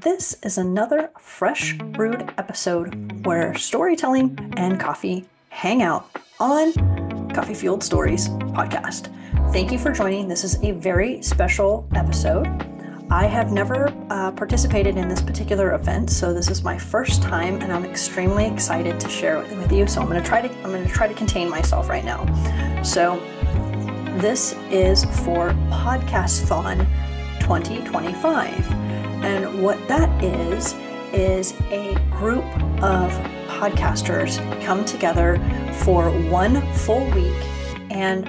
this is another fresh brewed episode where storytelling and coffee hang out on Coffee Fueled Stories podcast. Thank you for joining. This is a very special episode. I have never participated in this particular event, so this is my first time, and I'm extremely excited to share it with you. So I'm going to try to contain myself right now. So this is for Podcasthon 2025, and what that is a group of podcasters come together for one full week and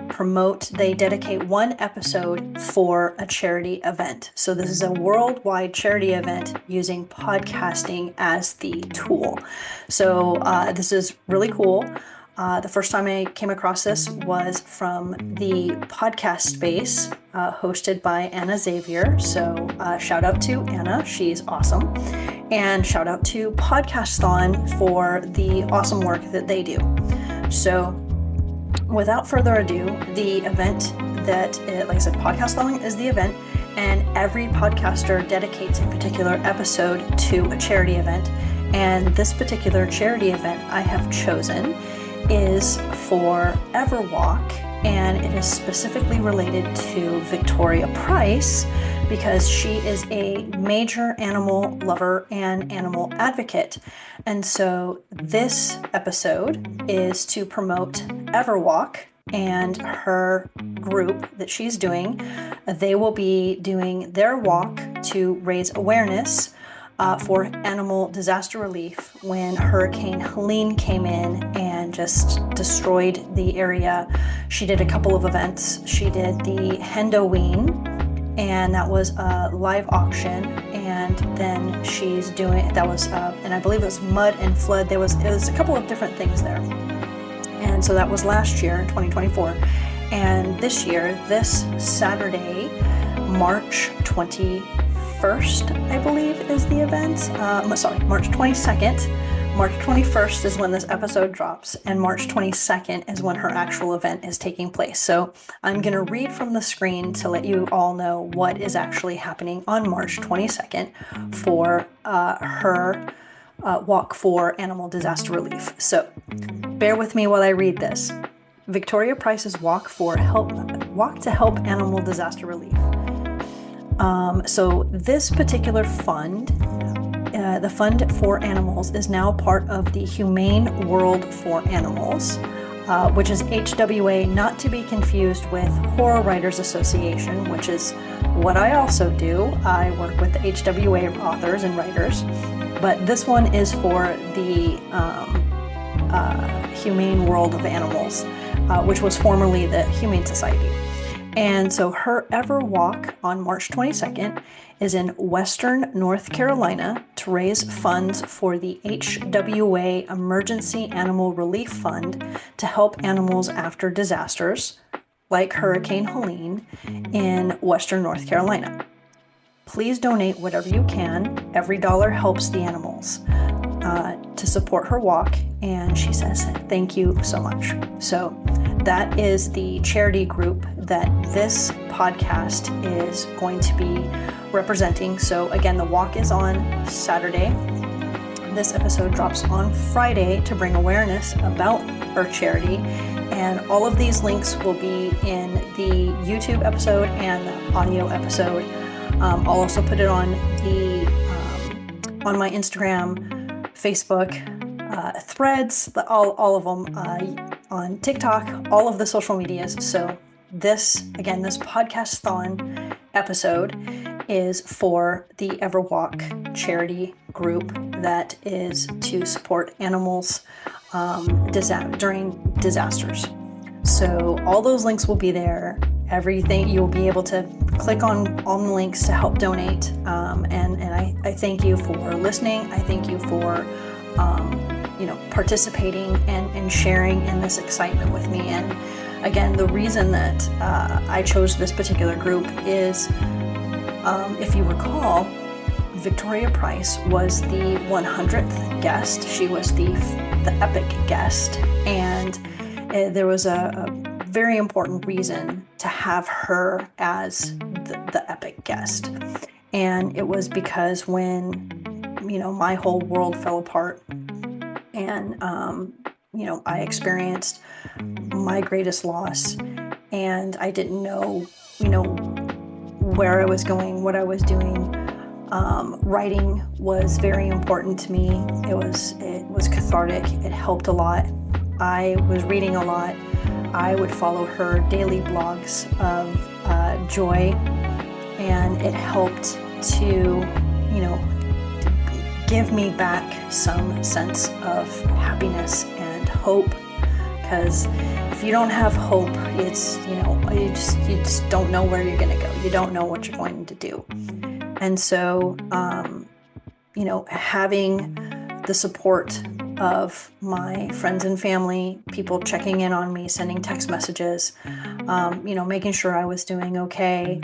they dedicate one episode for a charity event. So this is a worldwide charity event using podcasting as the tool. So this is really cool. The first time I came across this was from the podcast space hosted by Anna Xavier. So shout out to Anna, she's awesome. And shout out to Podcasthon for the awesome work that they do. So without further ado, the event like I said, Podcasthon is the event, and every podcaster dedicates a particular episode to a charity event. And this particular charity event I have chosen is for EverWalk, and it is specifically related to Victoria Price because she is a major animal lover and animal advocate. And so this episode is to promote EverWalk and her group that she's doing. They will be doing their walk to raise awareness for animal disaster relief when Hurricane Helene came in and just destroyed the area. She did a couple of events. She did the Halloween, and that was a live auction. And then she's doing, and I believe it was mud and flood. It was a couple of different things there. And so that was last year, 2024. And this year, this Saturday, March 21st, I believe, is the event. March 22nd. March 21st is when this episode drops, and March 22nd is when her actual event is taking place. So I'm going to read from the screen to let you all know what is actually happening on March 22nd for her walk for animal disaster relief. So bear with me while I read this. Victoria Price's walk to help animal disaster relief. So this particular fund, the Fund for Animals, is now part of the Humane World for Animals, which is HWA, not to be confused with Horror Writers Association, which is what I also do. I work with the HWA authors and writers, but this one is for the Humane World of Animals, which was formerly the Humane Society. And so her EverWalk on March 22nd is in Western North Carolina to raise funds for the HWA Emergency Animal Relief Fund to help animals after disasters like Hurricane Helene in Western North Carolina. Please donate whatever you can. Every dollar helps the animals to support her walk. And she says, thank you so much. So that is the charity group that this podcast is going to be representing. So again, the walk is on Saturday. This episode drops on Friday to bring awareness about her charity. And all of these links will be in the YouTube episode and the audio episode. I'll also put it on my Instagram, Facebook, Threads, all of them, on TikTok, all of the social medias. So this Podcasthon episode is for the EverWalk charity group that is to support animals during disasters. So all those links will be there. Everything, you'll be able to click on the links to help donate. And I thank you for listening. I thank you for participating and sharing in this excitement with me. And again, the reason that I chose this particular group is, if you recall, Victoria Price was the 100th guest. She was the epic guest, and there was a very important reason to have her as the epic guest. And it was because when, my whole world fell apart and, I experienced my greatest loss, and I didn't know, where I was going, what I was doing. Writing was very important to me. It was cathartic. It helped a lot. I was reading a lot. I would follow her daily blogs of joy, and it helped to, give me back some sense of happiness and hope. Because if you don't have hope, it's, you just don't know where you're going to go. You don't know what you're going to do. And so, having the support of my friends and family, people checking in on me, sending text messages, making sure I was doing okay,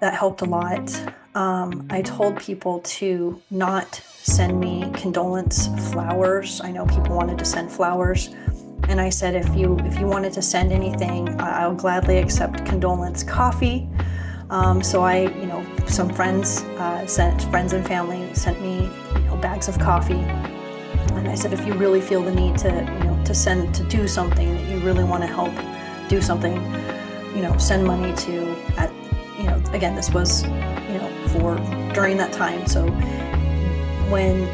that helped a lot. I told people to not send me condolence flowers. I know people wanted to send flowers. And I said, if you wanted to send anything, I'll gladly accept condolence coffee. So some friends and family sent me, bags of coffee. And I said, if you really feel the need to do something, that you really want to help do something, send money to, again, this was, for during that time. So when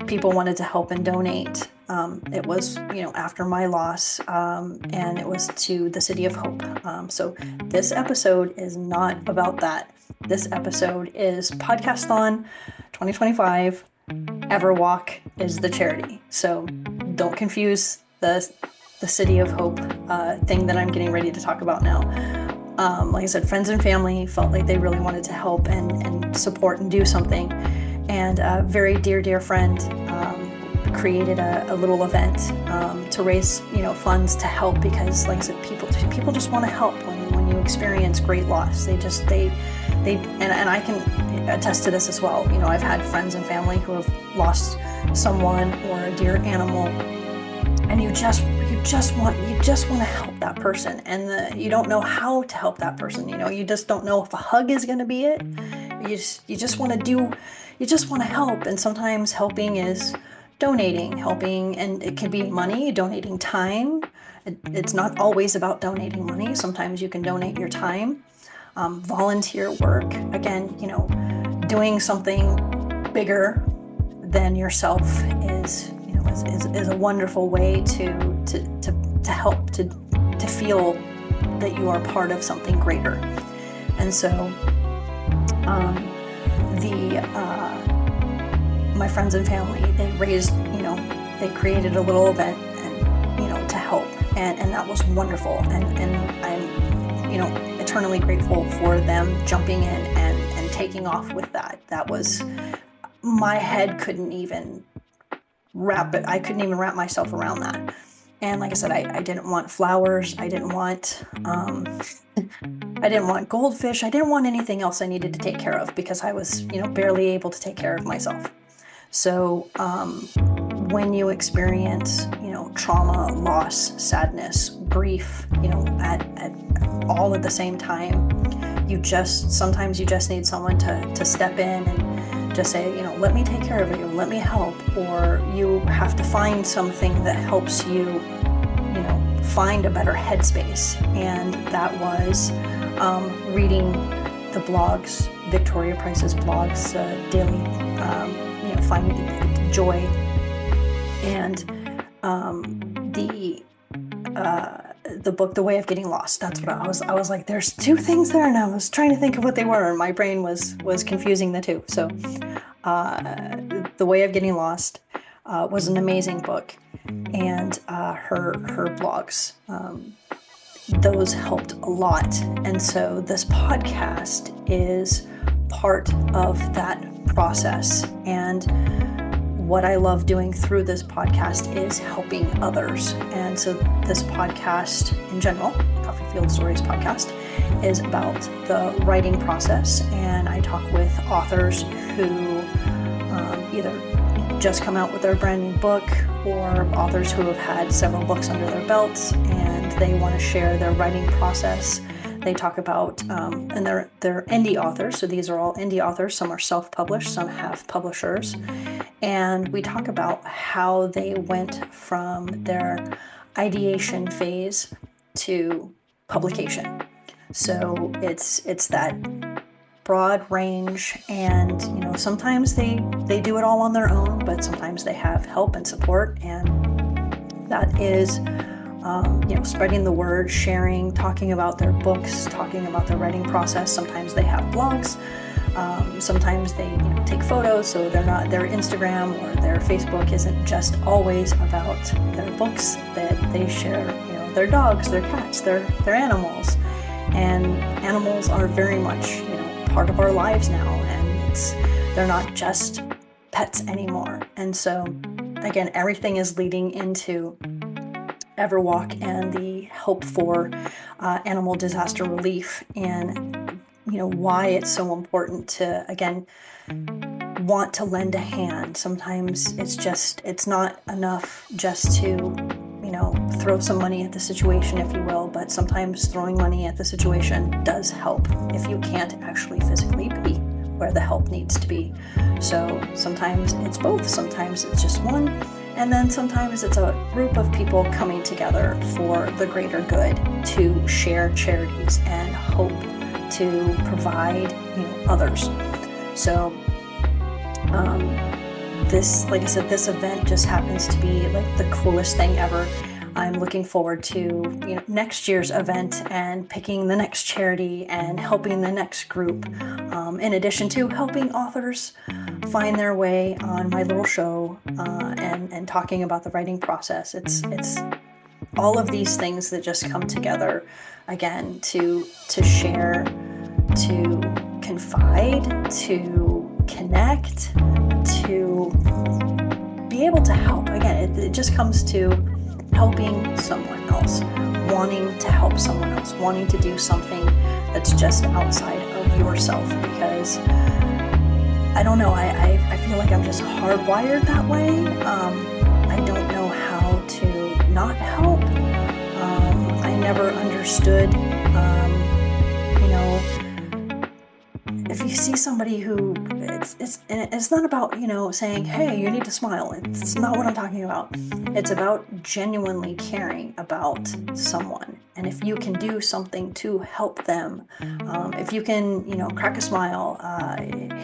people wanted to help and donate, it was, after my loss, and it was to the City of Hope. So this episode is not about that. This episode is Podcasthon 2025. EverWalk is the charity. So don't confuse the City of Hope thing that I'm getting ready to talk about now. Like I said, friends and family felt like they really wanted to help and support and do something. And a very dear friend created a little event to raise, funds to help, because, like I said, people just want to help when you experience great loss. They and I can attest to this as well. I've had friends and family who have lost someone or a dear animal, and you just want to help that person, and you don't know how to help that person. You just don't know if a hug is going to be it. You just want to help, and sometimes helping is helping, and it can be money, donating time. It's not always about donating money. Sometimes you can donate your time. Volunteer work, again, doing something bigger than yourself is a wonderful way to help, to feel that you are part of something greater. And so my friends and family, they raised, they created a little event and, to help. And that was wonderful. And I'm, eternally grateful for them jumping in and taking off with that. That was, my head couldn't even wrap myself around that. And like I said, I didn't want flowers. I didn't want goldfish. I didn't want anything else I needed to take care of, because I was, barely able to take care of myself. So when you experience, trauma, loss, sadness, grief, at all at the same time, sometimes you just need someone to step in and just say, let me take care of you, let me help. Or you have to find something that helps you, find a better headspace. And that was reading the blogs, Victoria Price's blogs, daily, finding joy. And the book, The Way of Getting Lost. That's what I was like, there's two things there, and I was trying to think of what they were, and my brain was confusing the two. So The Way of Getting Lost was an amazing book, and her blogs, those helped a lot. And so this podcast is part of that process. And what I love doing through this podcast is helping others. And so this podcast in general, Coffee Field Stories podcast, is about the writing process. And I talk with authors who either just come out with their brand new book, or authors who have had several books under their belts and they want to share their writing process. they talk about, and they're indie authors. So these are all indie authors. Some are self-published, some have publishers. And we talk about how they went from their ideation phase to publication. So it's that broad range, and sometimes they do it all on their own, but sometimes they have help and support, and that is spreading the word, sharing, talking about their books, talking about their writing process. Sometimes they have blogs, sometimes they take photos, so their Instagram or their Facebook isn't just always about their books, that they share their dogs, their cats, their animals. And animals are very much part of our lives now, and they're not just pets anymore. And so again, everything is leading into EverWalk and the hope for animal disaster relief, and why it's so important to, again, want to lend a hand. Sometimes it's not enough just to throw some money at the situation, if you will, but sometimes throwing money at the situation does help if you can't actually physically be where the help needs to be. So sometimes it's both, sometimes it's just one, and then sometimes it's a group of people coming together for the greater good to share charities and hope to provide others. So this, like I said, this event just happens to be like the coolest thing ever. I'm looking forward to next year's event and picking the next charity and helping the next group, in addition to helping authors find their way on my little show, and talking about the writing process. It's all of these things that just come together, again, to share, to confide, to connect, to be able to help. Again, it just comes to helping someone else, wanting to help someone else, wanting to do something that's just outside of yourself, because I don't know, I feel like I'm just hardwired that way. I don't know how to not help. I never understood, if you see somebody who, it's not about, saying, hey, you need to smile. It's not what I'm talking about. It's about genuinely caring about someone. And if you can do something to help them, if you can, crack a smile,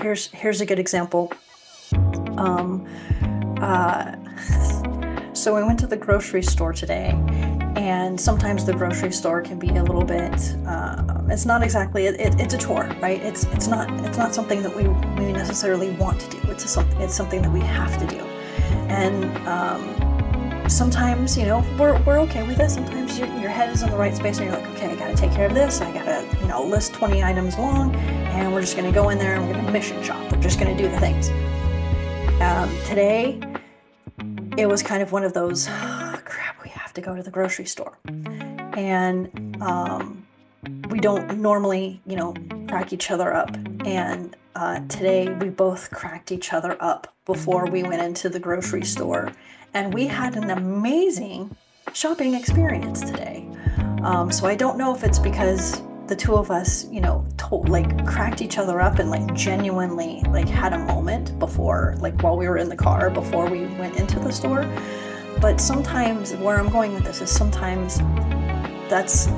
here's a good example. So we went to the grocery store today, and sometimes the grocery store can be a little bit, it's not exactly, it's a chore, right? It's not something that we necessarily want to do. It's something that we have to do. And sometimes, we're okay with it. Sometimes your head is in the right space and you're like, okay, I gotta take care of this. I gotta, list 20 items long, and we're just gonna go in there and we're gonna mission shop. We're just gonna do the things. Today, it was kind of one of those, crap, we have to go to the grocery store. And we don't normally, crack each other up. And today we both cracked each other up before we went into the grocery store. And we had an amazing shopping experience today. So I don't know if it's because the two of us, cracked each other up and genuinely had a moment before, while we were in the car before we went into the store. But sometimes, where I'm going with this is, sometimes that's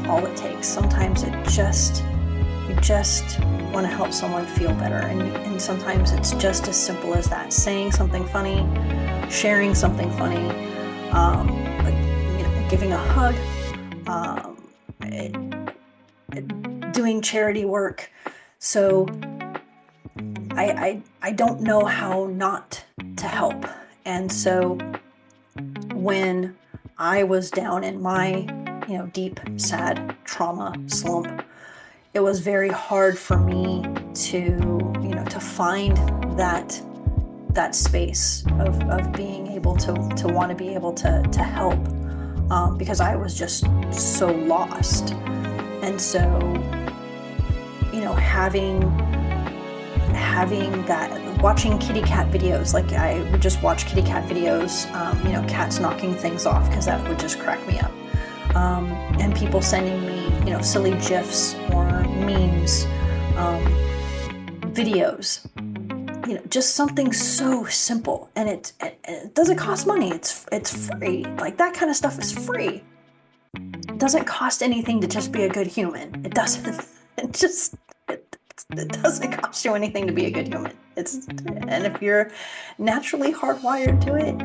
all it takes. Sometimes you just want to help someone feel better, and sometimes it's just as simple as that: saying something funny, sharing something funny, giving a hug, doing charity work. So I don't know how not to help. And so when I was down in my deep, sad trauma slump, it was very hard for me to find that space of being able to want to be able to help, because I was just so lost. And so, having that, watching kitty cat videos, I would just watch kitty cat videos, cats knocking things off, because that would just crack me up. And people sending me silly GIFs or memes, videos, just something so simple. And it doesn't cost money. It's free. Like, that kind of stuff is free. It doesn't cost anything to just be a good human. It doesn't. It doesn't cost you anything to be a good human. And if you're naturally hardwired to it,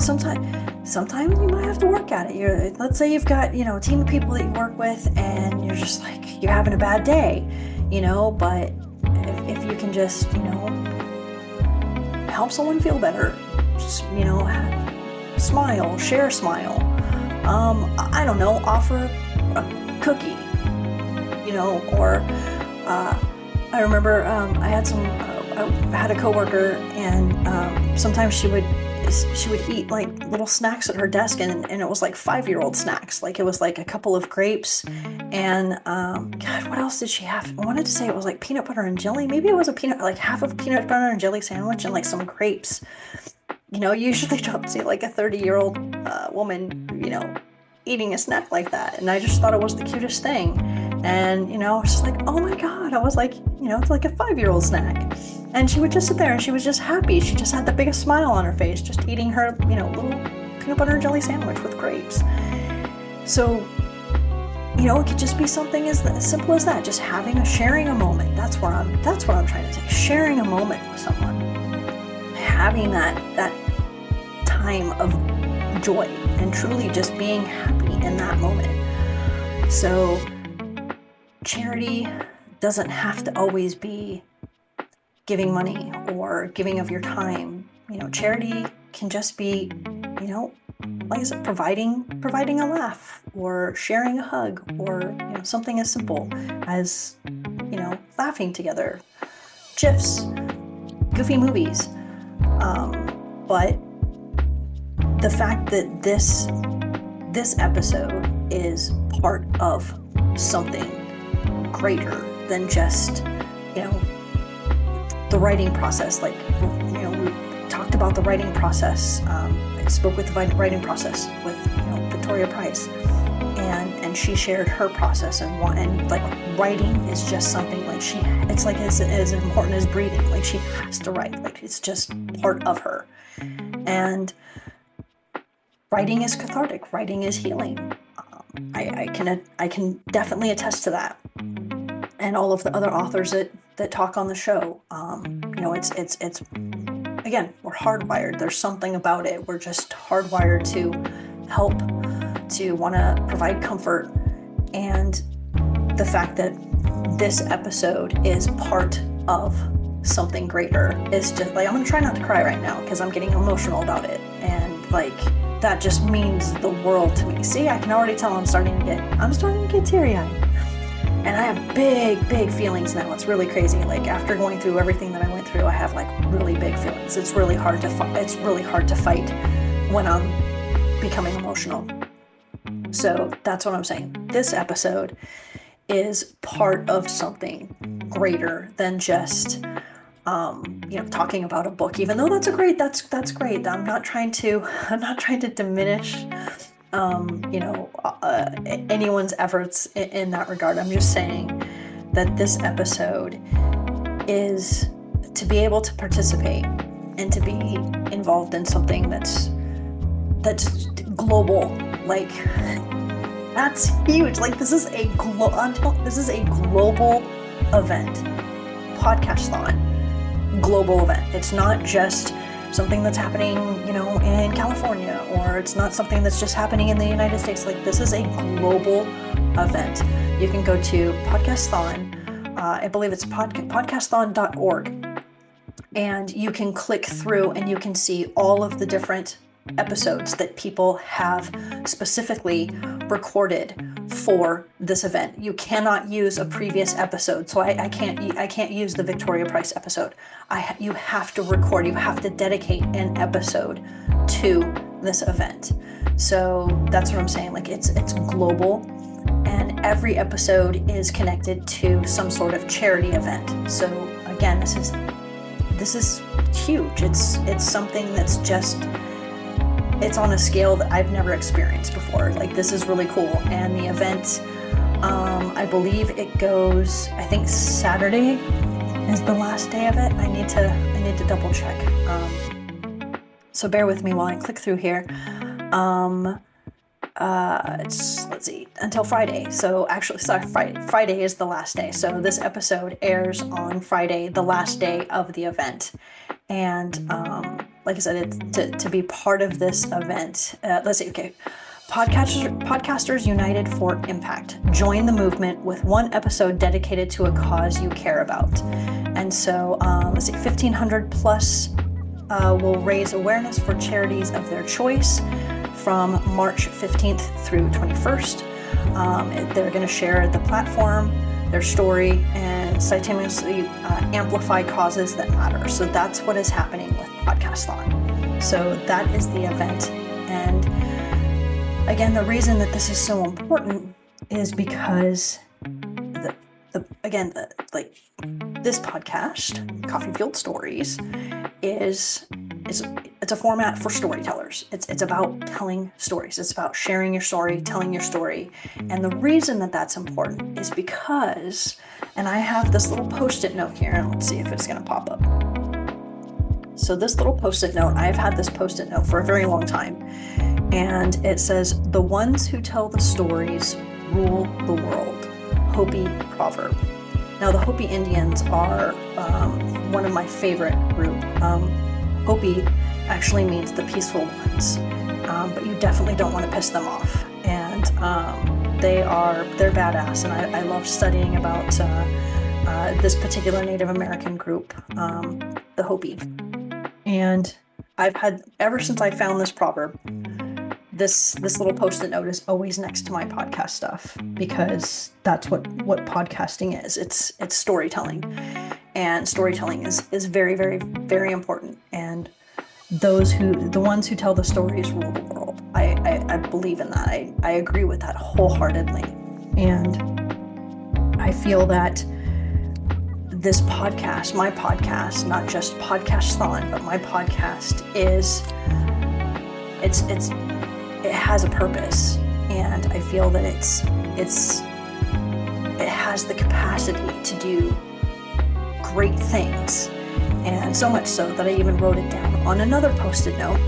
sometimes you might have to work at it. Let's say you've got, a team of people that you work with, and you're just like, you're having a bad day, but if you can just, help someone feel better, just, smile, share a smile, I don't know, offer a cookie, or, I remember, I had a coworker, and sometimes she would eat like little snacks at her desk, and it was like 5-year-old snacks. Like, it was like a couple of grapes, and God, what else did she have? I wanted to say it was like peanut butter and jelly. Maybe it was half of a peanut butter and jelly sandwich and like some grapes. Usually don't see like a 30-year-old woman, eating a snack like that. And I just thought it was the cutest thing. And, I was just like, oh my God. I was like, it's like a 5-year-old snack. And she would just sit there and she was just happy. She just had the biggest smile on her face, just eating her, little peanut butter and jelly sandwich with grapes. So, it could just be something as simple as that. Just sharing a moment. That's what I'm trying to say. Sharing a moment with someone. Having that time of joy and truly just being happy in that moment. So, charity doesn't have to always be giving money or giving of your time. Charity can just be, like I said, providing a laugh or sharing a hug or, something as simple as, laughing together, GIFs, goofy movies. But the fact that this episode is part of something greater than just, the writing process. Like, we talked about the writing process. I spoke with the writing process with, Victoria Price, and she shared her process, and like, writing is just something like it's like as important as breathing. Like, she has to write. Like, it's just part of her. And writing is cathartic. Writing is healing. I can definitely attest to that. And all of the other authors that talk on the show, it's again, we're hardwired. There's something about it. We're just hardwired to help, to want to provide comfort. And the fact that this episode is part of something greater is just like, I'm going to try not to cry right now because I'm getting emotional about it. And like, that just means the world to me. See, I can already tell I'm starting to get teary-eyed. And I have big feelings now. It's really crazy. Like, after going through everything that I went through, I have like really big feelings. It's really hard to fight when I'm becoming emotional. So that's what I'm saying. This episode is part of something greater than just talking about a book. Even though that's great. I'm not trying to diminish anyone's efforts in that regard. I'm just saying that this episode is to be able to participate and to be involved in something that's global. Like, that's huge. Like, this is a global event. Podcasthon, global event. It's not just something that's happening, in California, or it's not something that's just happening in the United States. Like, this is a global event. You can go to Podcasthon, I believe it's podcasthon.org, and you can click through and you can see all of the different episodes that people have specifically recorded for this event. You cannot use a previous episode, so I can't use the Victoria Price episode. You have to record. You have to dedicate an episode to this event. So that's what I'm saying. Like, it's global, and every episode is connected to some sort of charity event. So again, this is huge. It's something that's just, it's on a scale that I've never experienced before. Like, this is really cool. And the event, I believe it goes, I think Saturday is the last day of it. I need to double check. So bear with me while I click through here. Let's see, until Friday. So actually, sorry, Friday is the last day. So this episode airs on Friday, the last day of the event. And like I said, it's to be part of this event. Let's see, okay. Podcasters United for Impact. Join the movement with one episode dedicated to a cause you care about. And so, let's see, 1,500 plus will raise awareness for charities of their choice from March 15th through 21st. They're going to share the platform, their story, and simultaneously amplify causes that matter. So that's what is happening with Podcasthon. So that is the event. And again, the reason that this is so important is because this podcast, Coffee Field Stories, it's a format for storytellers. It's about telling stories. It's about sharing your story, telling your story. And the reason that that's important is because, and I have this little Post-it note here, and let's see if it's going to pop up. So this little Post-it note, I've had this Post-it note for a very long time. And it says, "The ones who tell the stories rule the world." Hopi proverb. Now, the Hopi Indians are one of my favorite group. Hopi actually means the peaceful ones, but you definitely don't want to piss them off. And they're badass, and I love studying about this particular Native American group, the Hopi. And I've had, ever since I found this proverb, this little Post-it note is always next to my podcast stuff, because that's what podcasting is. It's storytelling, and storytelling is very, very, very important. And the ones who tell the stories rule the world. I believe in that. I agree with that wholeheartedly. And I feel that this podcast, my podcast, not just Podcasthon, but my podcast it has a purpose, and I feel that it has the capacity to do great things, and so much so that I even wrote it down on another Post-it note.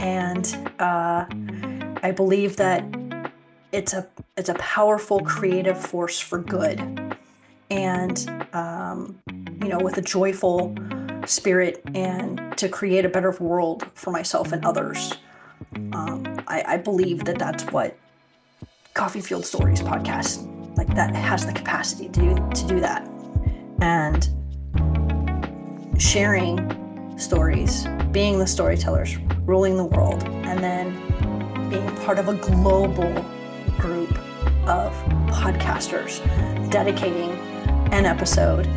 And I believe that it's a powerful creative force for good, and with a joyful spirit, and to create a better world for myself and others. I believe that that's what Coffee Field Stories podcast, like, that has the capacity to do that. And sharing stories, being the storytellers, ruling the world, and then being part of a global group of podcasters dedicating an episode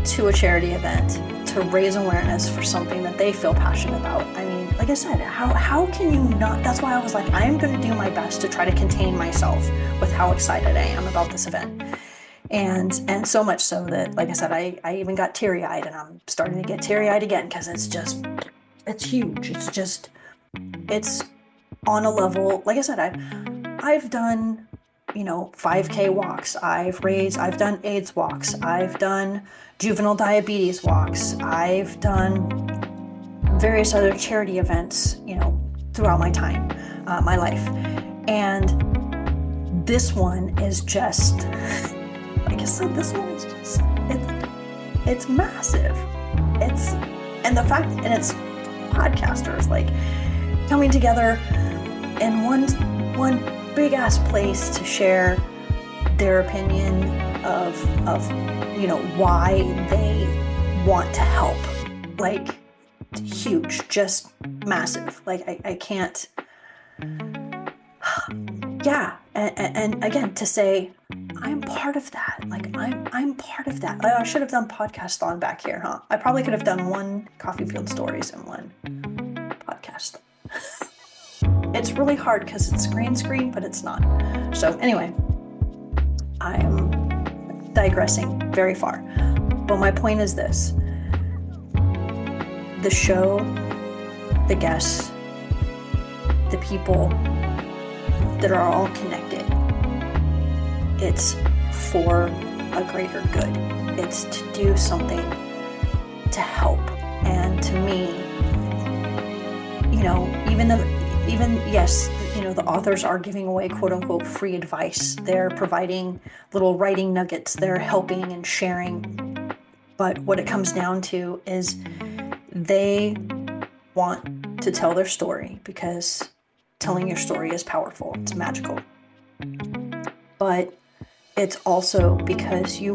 to a charity event to raise awareness for something that they feel passionate about. I mean, like I said, how can you not? That's why I was like, I am going to do my best to try to contain myself with how excited I am about this event. And so much so that, like I said, I even got teary-eyed, and I'm starting to get teary-eyed again, because it's huge. It's on a level, like I said, I've done 5K walks. I've done AIDS walks. I've done juvenile diabetes walks. I've done various other charity events, throughout my time, my life. And this one is just, like I said, it's massive. And it's podcasters, like, coming together in one big ass place to share their opinion of why they want to help. Like, huge, just massive. Like, I can't. Yeah, and again, to say I'm part of that. Like, I'm part of that. I should have done Podcasthon back here, huh? I probably could have done one Coffee Field Stories and one podcast. It's really hard because it's green screen, but it's not. So anyway, I am digressing very far. But my point is this. The show, the guests, the people that are all connected. it's for a greater good. It's to do something to help. And to me, yes, the authors are giving away quote unquote free advice. They're providing little writing nuggets. They're helping and sharing. But what it comes down to is they want to tell their story because telling your story is powerful. It's magical. But it's also because you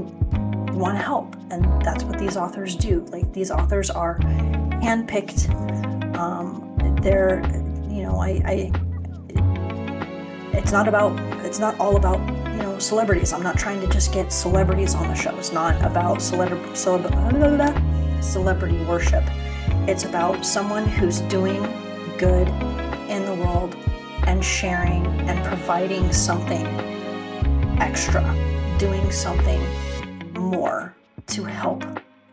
want to help. And that's what these authors do. Like, these authors are handpicked. They're, it's not all about, celebrities. I'm not trying to just get celebrities on the show. It's not about celebrity worship. It's about someone who's doing good in the world and sharing and providing something extra, doing something more to help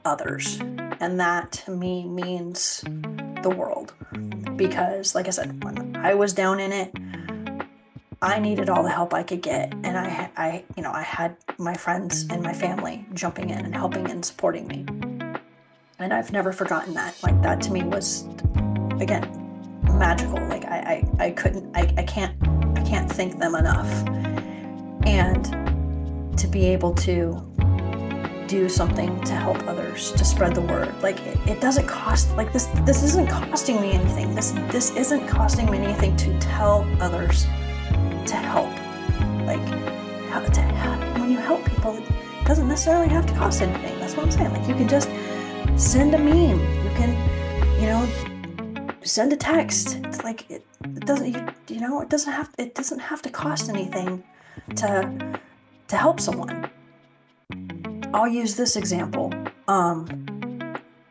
others. And that to me means the world. Because like I said, when I was down in it, I needed all the help I could get. And I had my friends and my family jumping in and helping and supporting me. And I've never forgotten that. Like, that to me was, again, magical. Like, I can't thank them enough. And to be able to do something to help others, to spread the word. Like, it doesn't cost, like, this isn't costing me anything. This isn't costing me anything to tell others to help. Like, when you help people, it doesn't necessarily have to cost anything. That's what I'm saying. Like, you can just send a meme. You can, send a text. It's like, it doesn't have to cost anything to help someone. I'll use this example.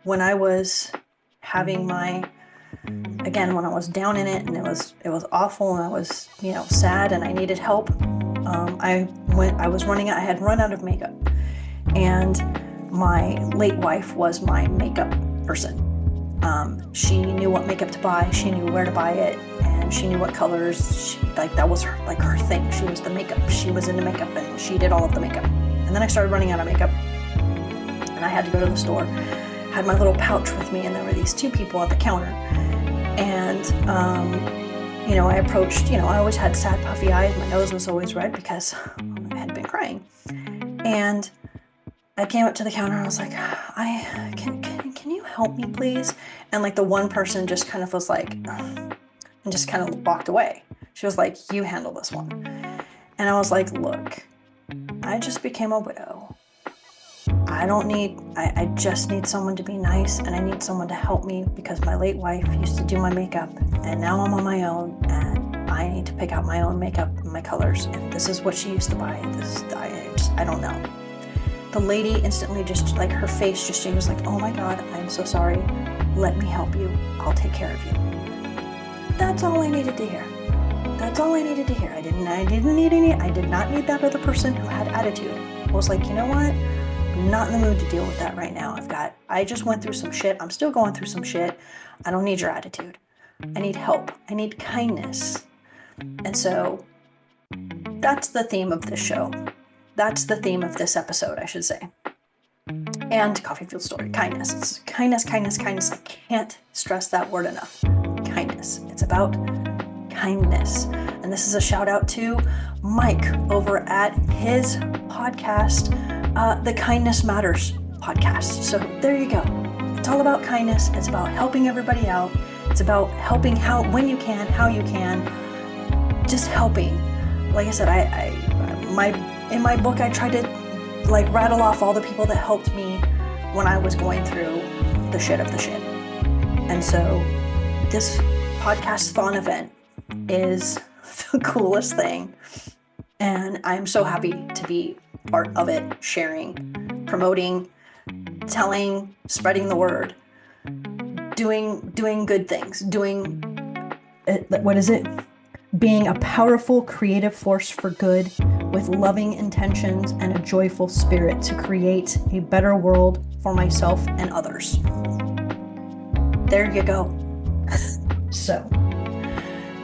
When I was having when I was down in it and it was awful and I was, sad and I needed help, I had run out of makeup, and my late wife was my makeup person. She knew what makeup to buy, she knew where to buy it, and she knew what colors, that was her thing. She was the makeup, she was into makeup, and she did all of the makeup. And then I started running out of makeup, and I had to go to the store. I had my little pouch with me, and there were these two people at the counter. And, I approached, I always had sad, puffy eyes. My nose was always red because I had been crying. And I came up to the counter, and I was like, can you help me, please? And, the one person just kind of was like, and just kind of walked away. She was like, you handle this one. And I was like, look, I just became a widow. I just need someone to be nice, and I need someone to help me because my late wife used to do my makeup, and now I'm on my own, and I need to pick out my own makeup and my colors, and this is what she used to buy. I don't know. The lady instantly just, her face just changed, was like, oh my God, I'm so sorry. Let me help you. I'll take care of you. That's all I needed to hear. That's all I needed to hear. I did not need that other person who had attitude. I was like, you know what? I'm not in the mood to deal with that right now. I just went through some shit. I'm still going through some shit. I don't need your attitude. I need help. I need kindness. And so that's the theme of this show. That's the theme of this episode, I should say. And Coffee Field Story, kindness. It's kindness. I can't stress that word enough. Kindness. It's about kindness. And this is a shout out to Mike over at his podcast, the Kindness Matters podcast. So there you go. It's all about kindness. It's about helping everybody out. It's about helping when you can, how you can, just helping. Like I said, in my book, I tried to rattle off all the people that helped me when I was going through the shit of the shit. And so this Podcasthon event is the coolest thing. And I'm so happy to be part of it, sharing, promoting, telling, spreading the word, doing good things, being a powerful creative force for good with loving intentions and a joyful spirit to create a better world for myself and others. There you go. So,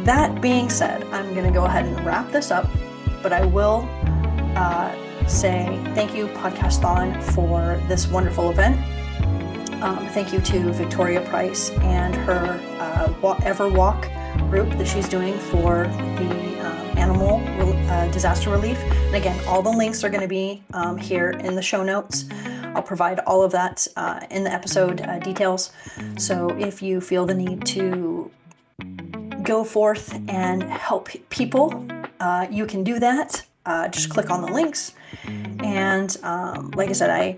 that being said, I'm going to go ahead and wrap this up, but I will say thank you, Podcasthon, for this wonderful event. Thank you to Victoria Price and her EverWalk group that she's doing for the animal disaster relief. And again, all the links are going to be here in the show notes. I'll provide all of that in the episode details. So if you feel the need to go forth and help people, you can do that. Just click on the links. And like I said, I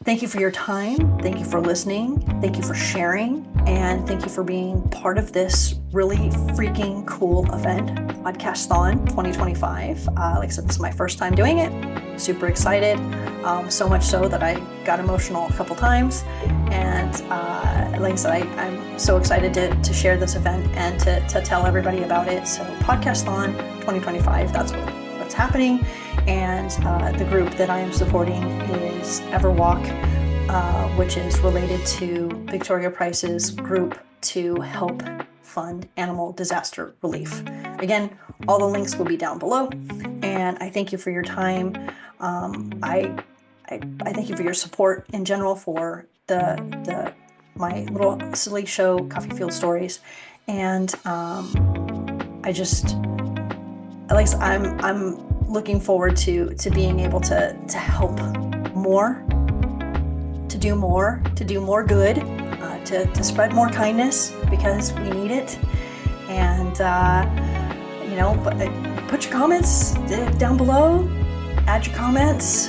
thank you for your time. Thank you for listening. Thank you for sharing. And thank you for being part of this really freaking cool event, Podcasthon 2025. Like I said, this is my first time doing it. Super excited. So much so that I got emotional a couple times. And like I said, I'm so excited to share this event and to tell everybody about it. So Podcasthon 2025, that's what's happening. And the group that I am supporting is EverWalk, which is related to Victoria Price's group to help fund animal disaster relief. Again, all the links will be down below. And I thank you for your time. I thank you for your support in general for my little silly show, Coffee Field Stories. And I'm looking forward to being able to help more, to do more good, to spread more kindness because we need it. And put your comments down below. Add your comments.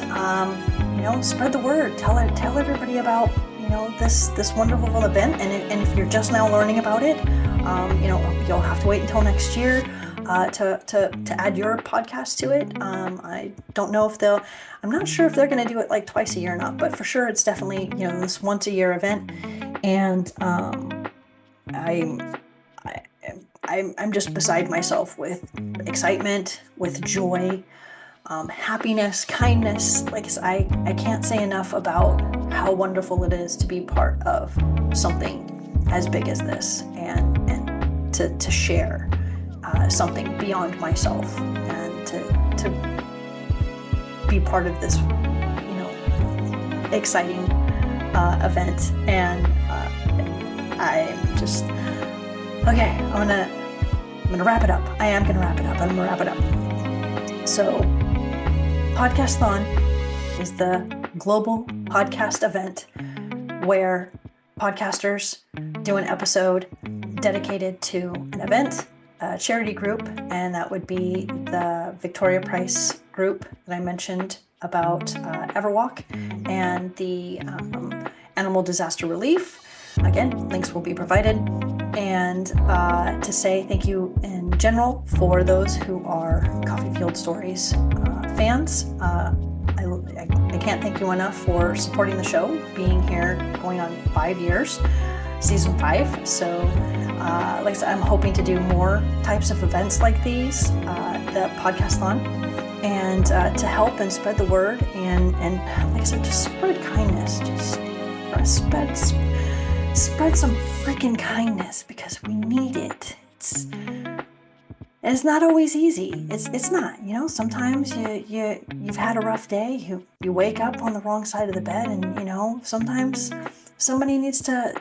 Spread the word. Tell everybody about this wonderful event. And if you're just now learning about it, you'll have to wait until next year. To add your podcast to it. I don't know if I'm not sure if they're going to do it like twice a year or not, but for sure it's definitely, this once a year event. And I'm just beside myself with excitement, with joy, happiness, kindness. Like I can't say enough about how wonderful it is to be part of something as big as this and to share something beyond myself and to be part of this exciting event. And I'm just okay, I'm gonna wrap it up. I am gonna wrap it up. I'm gonna wrap it up. So Podcasthon is the global podcast event where podcasters do an episode dedicated to an event, a charity group, and that would be the Victoria Price group that I mentioned about EverWalk and the animal disaster relief. Again, links will be provided. And to say thank you in general for those who are Coffee Field Stories fans. I can't thank you enough for supporting the show, being here going on 5 years, season 5. So like I said, I'm hoping to do more types of events like these, the Podcasthon, and to help and spread the word and like I said, just spread kindness, just spread some freaking kindness because we need it. It's not always easy. It's not, sometimes you've had a rough day, you wake up on the wrong side of the bed, and sometimes somebody needs to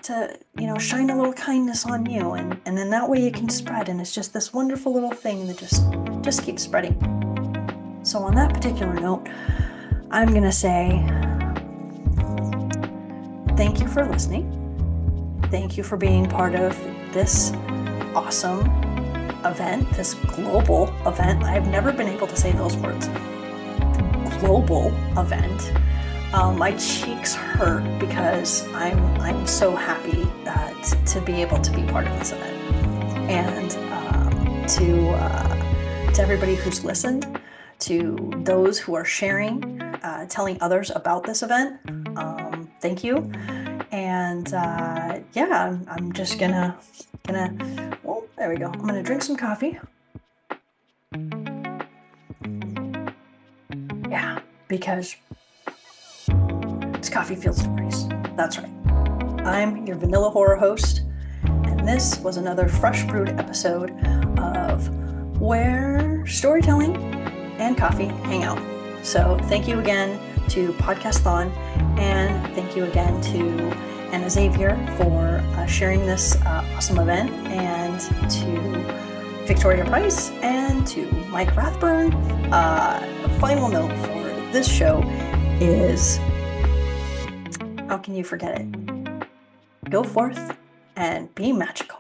shine a little kindness on you, and then that way you can spread, and it's just this wonderful little thing that just keeps spreading. So on that particular note, I'm gonna say thank you for listening. Thank you for being part of this awesome event, this global event. I've never been able to say those words. Global event. My cheeks hurt because I'm so happy to be able to be part of this event, and to everybody who's listened, to those who are sharing, telling others about this event. Thank you. And I'm just gonna well, there we go. I'm gonna drink some coffee. Yeah, because it's Coffee Field Stories. That's right. I'm your vanilla horror host, and this was another fresh brewed episode of where storytelling and coffee hang out. So thank you again to Podcasthon, and thank you again to Anna Xavier for sharing this awesome event, and to Victoria Price, and to Mike Rathburn. Final note for this show is, how can you forget it? Go forth and be magical.